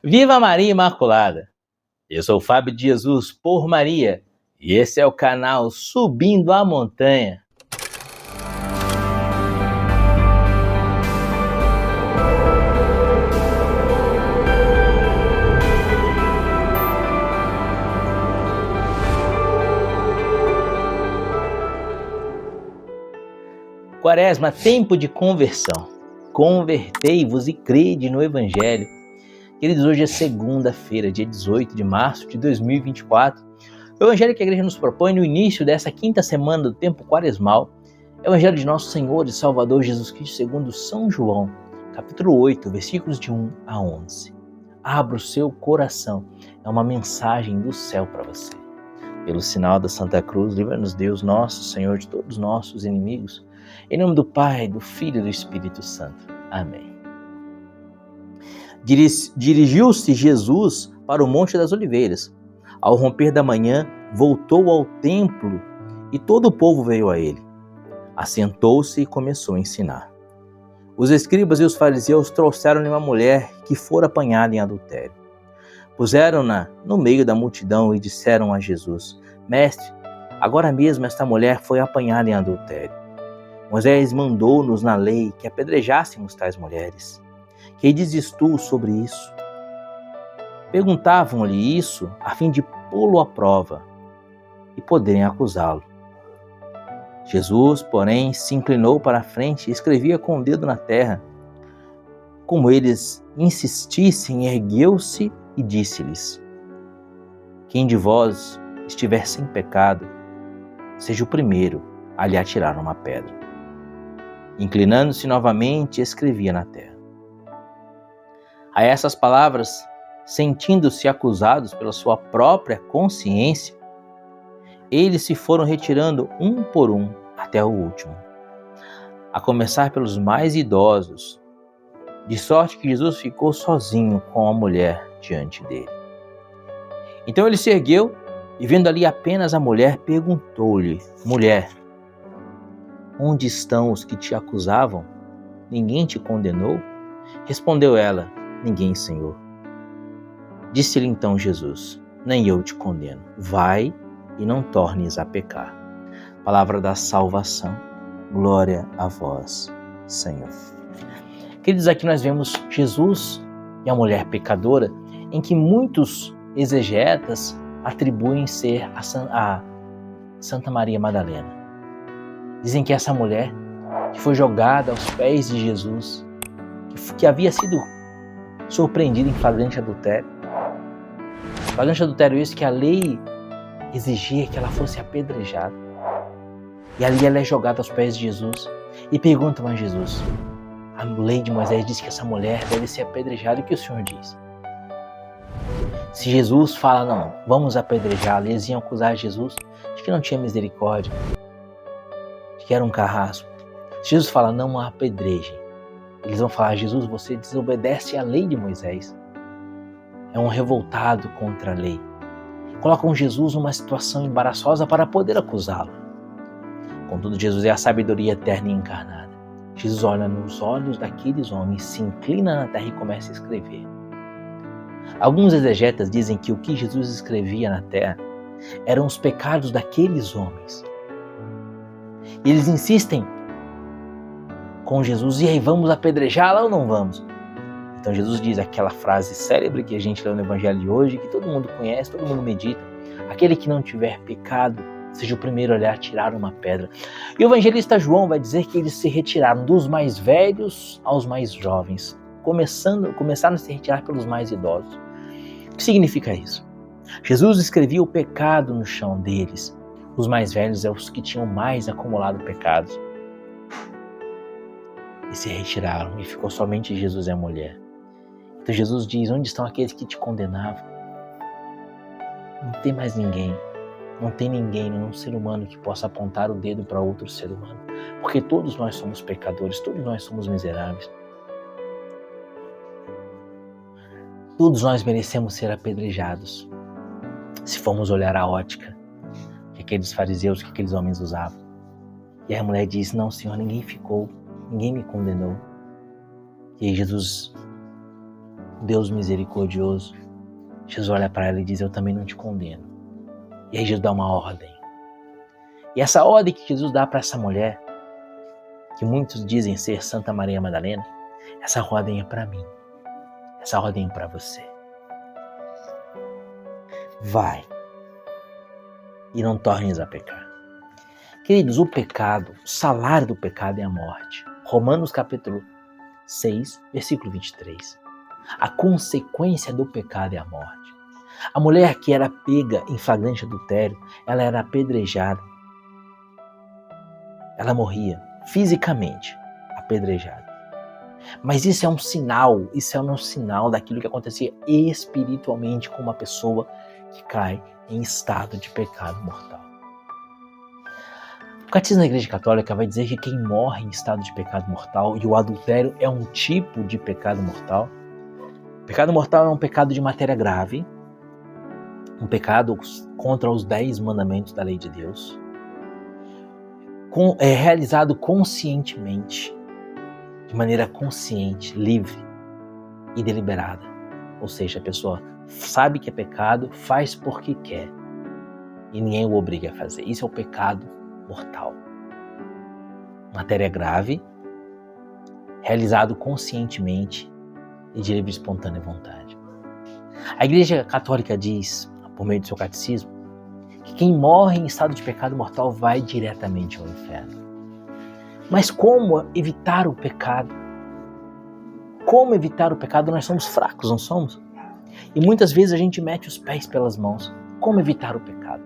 Viva Maria Imaculada! Eu sou o Fábio de Jesus por Maria e esse é o canal Subindo a Montanha. Quaresma, tempo de conversão. Convertei-vos e crede no Evangelho. Queridos, hoje é segunda-feira, dia 18 de março de 2024. O Evangelho que a Igreja nos propõe no início dessa quinta semana do tempo quaresmal é o Evangelho de Nosso Senhor e Salvador Jesus Cristo segundo São João, capítulo 8, versículos de 1 a 11. Abra o seu coração, é uma mensagem do céu para você. Pelo sinal da Santa Cruz, livra-nos Deus, nosso Senhor, de todos os nossos inimigos. Em nome do Pai, do Filho e do Espírito Santo. Amém. Dirigiu-se Jesus para o Monte das Oliveiras. Ao romper da manhã, voltou ao templo e todo o povo veio a ele. Assentou-se e começou a ensinar. Os escribas e os fariseus trouxeram-lhe uma mulher que fora apanhada em adultério. Puseram-na no meio da multidão e disseram a Jesus: Mestre, agora mesmo esta mulher foi apanhada em adultério. Moisés mandou-nos na lei que apedrejássemos tais mulheres. Que dizes tu sobre isso? Perguntavam-lhe isso a fim de pô-lo à prova e poderem acusá-lo. Jesus, porém, se inclinou para a frente e escrevia com o dedo na terra. Como eles insistissem, ergueu-se e disse-lhes: Quem de vós estiver sem pecado, seja o primeiro a lhe atirar uma pedra. Inclinando-se novamente, escrevia na terra. A essas palavras, sentindo-se acusados pela sua própria consciência, eles se foram retirando um por um até o último, a começar pelos mais idosos, de sorte que Jesus ficou sozinho com a mulher diante dele. Então ele se ergueu e, vendo ali apenas a mulher, perguntou-lhe: Mulher, onde estão os que te acusavam? Ninguém te condenou? Respondeu ela: Ninguém, Senhor. Disse-lhe então Jesus: Nem eu te condeno. Vai e não tornes a pecar. Palavra da salvação. Glória a vós, Senhor. Queridos, aqui nós vemos Jesus e a mulher pecadora, em que muitos exegetas atribuem ser a Santa Maria Madalena. Dizem que essa mulher que foi jogada aos pés de Jesus, que havia sido surpreendida em flagrante adultério. Flagrante adultério esse que a lei exigia que ela fosse apedrejada. E ali ela é jogada aos pés de Jesus e perguntam a Jesus: a lei de Moisés diz que essa mulher deve ser apedrejada, o que o Senhor diz? Se Jesus fala, não, vamos apedrejá-la, eles iam acusar Jesus de que não tinha misericórdia, de que era um carrasco. Se Jesus fala, não a apedrejem, eles vão falar: Jesus, você desobedece à lei de Moisés. É um revoltado contra a lei. Colocam Jesus numa situação embaraçosa para poder acusá-lo. Contudo, Jesus é a sabedoria eterna e encarnada. Jesus olha nos olhos daqueles homens, se inclina na terra e começa a escrever. Alguns exegetas dizem que o que Jesus escrevia na terra eram os pecados daqueles homens. E eles insistem com Jesus: e aí, vamos apedrejá-la ou não vamos? Então Jesus diz aquela frase célebre que a gente lê no Evangelho de hoje, que todo mundo conhece, todo mundo medita: aquele que não tiver pecado, seja o primeiro a lhe atirar uma pedra. E o evangelista João vai dizer que eles se retiraram dos mais velhos aos mais jovens, começaram a se retirar pelos mais idosos. O que significa isso? Jesus escrevia o pecado no chão deles. Os mais velhos são os que tinham mais acumulado pecados. E se retiraram, e ficou somente Jesus e a mulher. Então Jesus diz: onde estão aqueles que te condenavam? Não tem mais ninguém. Não tem ninguém, nenhum ser humano que possa apontar o dedo para outro ser humano. Porque todos nós somos pecadores, todos nós somos miseráveis. Todos nós merecemos ser apedrejados. Se formos olhar a ótica que aqueles fariseus, que aqueles homens usavam. E a mulher diz: não, Senhor, ninguém me condenou. E aí Jesus Deus misericordioso, Jesus olha para ela e diz: eu também não te condeno. E aí Jesus dá uma ordem. E essa ordem que Jesus dá para essa mulher, que muitos dizem ser Santa Maria Madalena, essa ordem é para mim. Essa ordem é para você. Vai e não tornes a pecar. Queridos, o pecado, o salário do pecado é a morte. Romanos capítulo 6, versículo 23. A consequência do pecado é a morte. A mulher que era pega em flagrante adultério, ela era apedrejada. Ela morria fisicamente apedrejada. Mas isso é um sinal daquilo que acontecia espiritualmente com uma pessoa que cai em estado de pecado mortal. O Catecismo da Igreja Católica vai dizer que quem morre em estado de pecado mortal, e o adultério é um tipo de pecado mortal. O pecado mortal é um pecado de matéria grave, um pecado contra os 10 mandamentos da lei de Deus, é realizado conscientemente, de maneira consciente, livre e deliberada. Ou seja, a pessoa sabe que é pecado, faz porque quer e ninguém o obriga a fazer. Isso é o pecado mortal. Matéria grave, realizado conscientemente e de livre e espontânea vontade. A Igreja Católica diz, por meio do seu catecismo, que quem morre em estado de pecado mortal vai diretamente ao inferno. Mas como evitar o pecado? Como evitar o pecado? Nós somos fracos, não somos? E muitas vezes a gente mete os pés pelas mãos. Como evitar o pecado?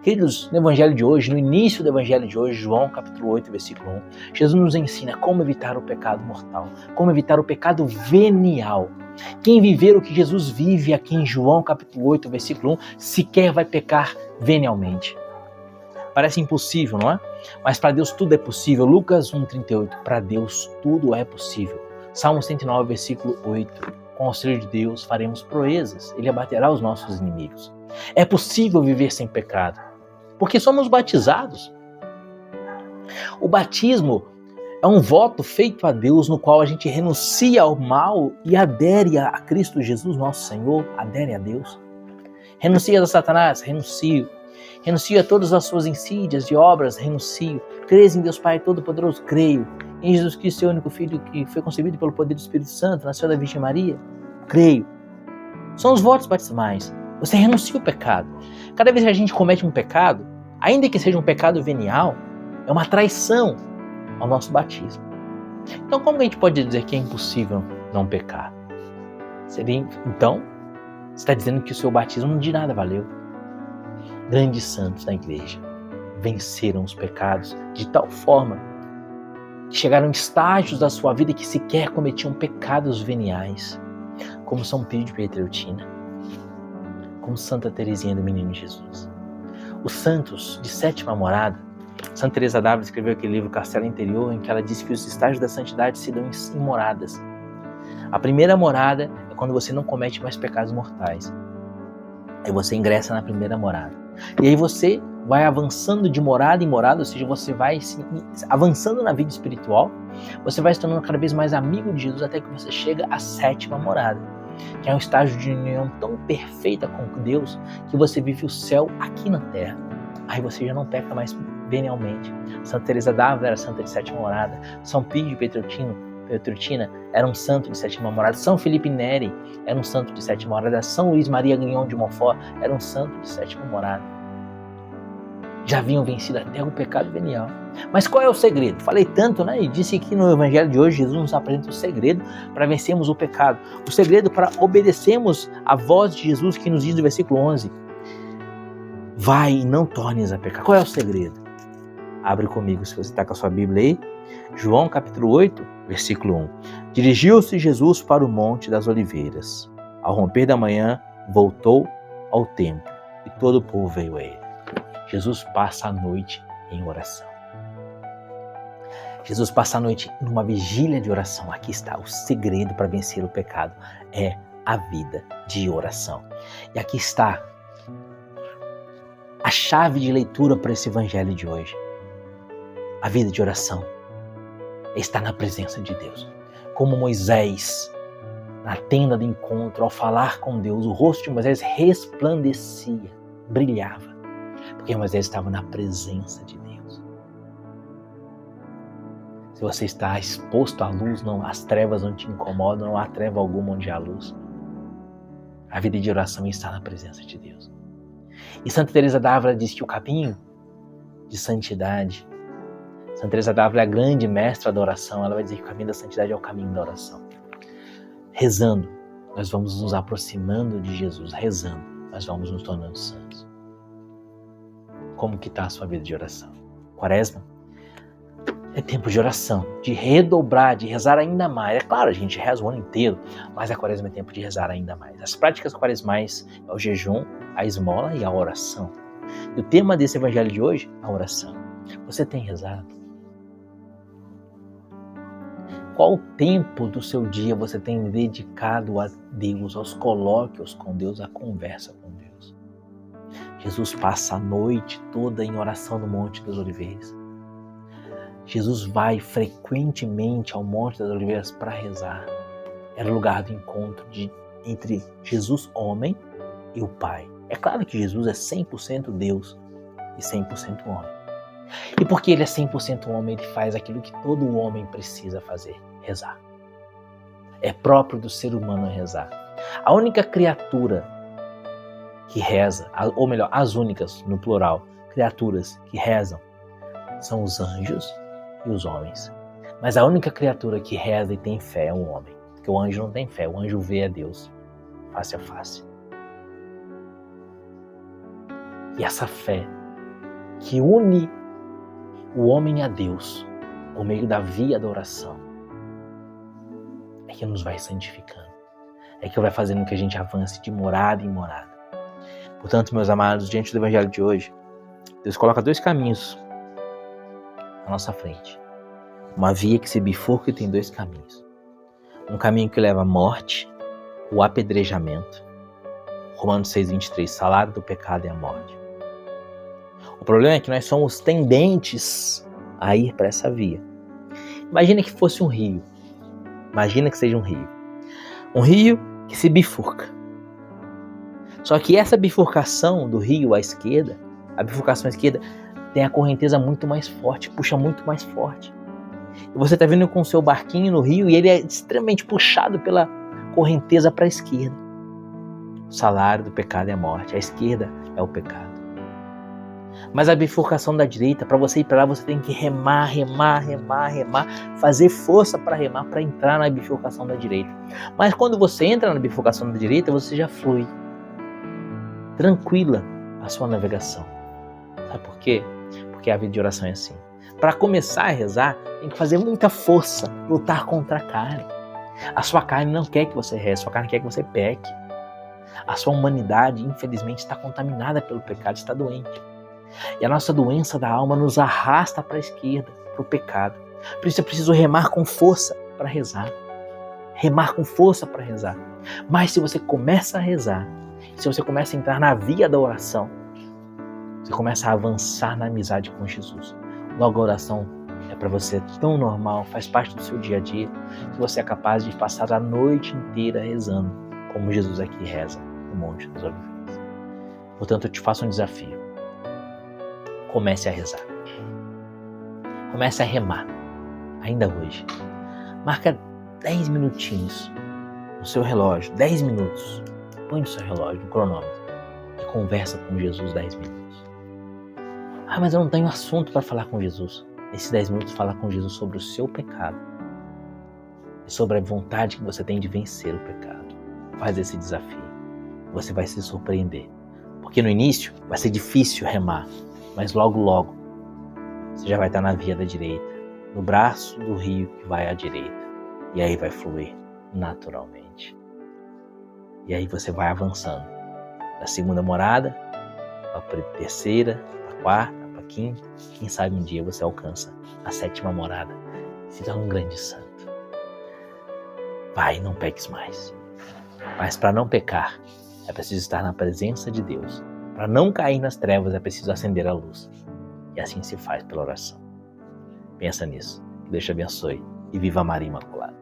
Queridos, no Evangelho de hoje, no início do Evangelho de hoje, João capítulo 8, versículo 1, Jesus nos ensina como evitar o pecado mortal, como evitar o pecado venial. Quem viver o que Jesus vive aqui em João capítulo 8, versículo 1, sequer vai pecar venialmente. Parece impossível, não é? Mas para Deus tudo é possível. Lucas 1,38, para Deus tudo é possível. Salmo 109, versículo 8, com o auxílio de Deus faremos proezas, Ele abaterá os nossos inimigos. É possível viver sem pecado, porque somos batizados. O batismo é um voto feito a Deus no qual a gente renuncia ao mal e adere a Cristo Jesus, nosso Senhor, adere a Deus. Renuncia a Satanás, renuncio. Renuncio a todas as suas insídias e obras, renuncio. Crês em Deus Pai Todo-Poderoso, creio. Em Jesus Cristo, seu único Filho, que foi concebido pelo poder do Espírito Santo, nasceu da Virgem Maria, creio. São os votos batismais. Você renuncia o pecado. Cada vez que a gente comete um pecado, ainda que seja um pecado venial, é uma traição ao nosso batismo. Então, como a gente pode dizer que é impossível não pecar? Então, você está dizendo que o seu batismo de nada valeu. Grandes santos da igreja venceram os pecados de tal forma que chegaram em estágios da sua vida que sequer cometiam pecados veniais, como São Pio de Pietrelcina, como Santa Teresinha do Menino Jesus. Os santos de sétima morada, Santa Teresa d'Ávila escreveu aquele livro Castelo Interior, em que ela diz que os estágios da santidade se dão em moradas. A primeira morada é quando você não comete mais pecados mortais. Aí você ingressa na primeira morada. E aí você vai avançando de morada em morada, ou seja, você vai avançando na vida espiritual, você vai se tornando cada vez mais amigo de Jesus até que você chega à sétima morada, que é um estágio de união tão perfeita com Deus que você vive o céu aqui na terra. Aí você já não peca mais venialmente. Santa Teresa d'Ávila era santa de sétima morada, São Pio de Pietrelcina era um santo de sétima morada, São Felipe Neri era um santo de sétima morada, São Luís Maria Grignon de Montfort era um santo de sétima morada. Já haviam vencido até o pecado venial. Mas qual é o segredo? Falei tanto, né? E disse que no Evangelho de hoje Jesus nos apresenta o segredo para vencermos o pecado. O segredo para obedecermos a voz de Jesus que nos diz no versículo 11: vai e não tornes a pecar. Qual é o segredo? Abre comigo se você está com a sua Bíblia aí. João capítulo 8, versículo 1. Dirigiu-se Jesus para o Monte das Oliveiras. Ao romper da manhã, voltou ao templo e todo o povo veio a ele. Jesus passa a noite em oração. Jesus passa a noite numa vigília de oração. Aqui está o segredo para vencer o pecado. É a vida de oração. E aqui está a chave de leitura para esse evangelho de hoje. A vida de oração está na presença de Deus. Como Moisés na tenda do encontro, ao falar com Deus, o rosto de Moisés resplandecia, brilhava, porque Moisés estava na presença de Deus. Se você está exposto à luz, não, as trevas não te incomodam, não há treva alguma onde há luz. A vida de oração está na presença de Deus. E Santa Teresa d'Ávila diz que o caminho de santidade, Santa Teresa d'Ávila é a grande mestra da oração, ela vai dizer que o caminho da santidade é o caminho da oração. Rezando, nós vamos nos aproximando de Jesus. Rezando, nós vamos nos tornando santos. Como que está a sua vida de oração? Quaresma é tempo de oração, de redobrar, de rezar ainda mais. É claro, a gente reza o ano inteiro, mas a Quaresma é tempo de rezar ainda mais. As práticas quaresmais é o jejum, a esmola e a oração. E o tema desse evangelho de hoje, a oração. Você tem rezado? Qual tempo do seu dia você tem dedicado a Deus, aos colóquios com Deus, à conversa com Deus? Jesus passa a noite toda em oração no Monte das Oliveiras. Jesus vai frequentemente ao Monte das Oliveiras para rezar. Era o lugar do encontro entre Jesus, homem, e o Pai. É claro que Jesus é 100% Deus e 100% homem. E porque ele é 100% homem, ele faz aquilo que todo homem precisa fazer, rezar. É próprio do ser humano rezar. A única criatura que reza, ou melhor, as únicas, no plural, criaturas que rezam, são os anjos e os homens. Mas a única criatura que reza e tem fé é o homem. Porque o anjo não tem fé, o anjo vê a Deus face a face. E essa fé que une o homem a Deus por meio da via da oração é que nos vai santificando, é que vai fazendo com que a gente avance de morada em morada. Portanto, meus amados, diante do evangelho de hoje, Deus coloca dois caminhos à nossa frente. Uma via que se bifurca e tem dois caminhos. Um caminho que leva à morte, o apedrejamento. Romanos 6,23, salário do pecado é a morte. O problema é que nós somos tendentes a ir para essa via. Imagina que fosse um rio. Imagina que seja um rio. Um rio que se bifurca. Só que essa bifurcação do rio à esquerda, a bifurcação à esquerda, tem a correnteza muito mais forte, puxa muito mais forte. E você está vindo com o seu barquinho no rio e ele é extremamente puxado pela correnteza para a esquerda. O salário do pecado é a morte, a esquerda é o pecado. Mas a bifurcação da direita, para você ir para lá, você tem que remar, fazer força para remar, para entrar na bifurcação da direita. Mas quando você entra na bifurcação da direita, você já flui. Tranquila a sua navegação. Sabe por quê? Porque a vida de oração é assim. Para começar a rezar, tem que fazer muita força, lutar contra a carne. A sua carne não quer que você reze, a sua carne quer que você peque. A sua humanidade, infelizmente, está contaminada pelo pecado, está doente. E a nossa doença da alma nos arrasta para a esquerda, para o pecado. Por isso é preciso remar com força para rezar. Remar com força para rezar. Mas se você começa a rezar, se você começa a entrar na via da oração, você começa a avançar na amizade com Jesus. Logo a oração é para você tão normal, faz parte do seu dia a dia, que você é capaz de passar a noite inteira rezando, como Jesus aqui reza no Monte das Oliveiras. Portanto, eu te faço um desafio. Comece a rezar. Comece a remar, ainda hoje. Marca 10 minutinhos no seu relógio, 10 minutos. Põe no seu relógio, no cronômetro, e conversa com Jesus 10 minutos. Ah, mas eu não tenho assunto para falar com Jesus. Nesses 10 minutos, fala com Jesus sobre o seu pecado e sobre a vontade que você tem de vencer o pecado. Faz esse desafio. Você vai se surpreender. Porque no início vai ser difícil remar, mas logo, logo, você já vai estar na via da direita, no braço do rio que vai à direita. E aí vai fluir naturalmente. E aí você vai avançando. Da segunda morada, para a terceira, para a quarta, para a quinta. Quem sabe um dia você alcança a 7ª morada e se torna um grande santo. Vai, não peques mais. Mas para não pecar, é preciso estar na presença de Deus. Para não cair nas trevas, é preciso acender a luz. E assim se faz pela oração. Pensa nisso. Que Deus te abençoe e viva Maria Imaculada.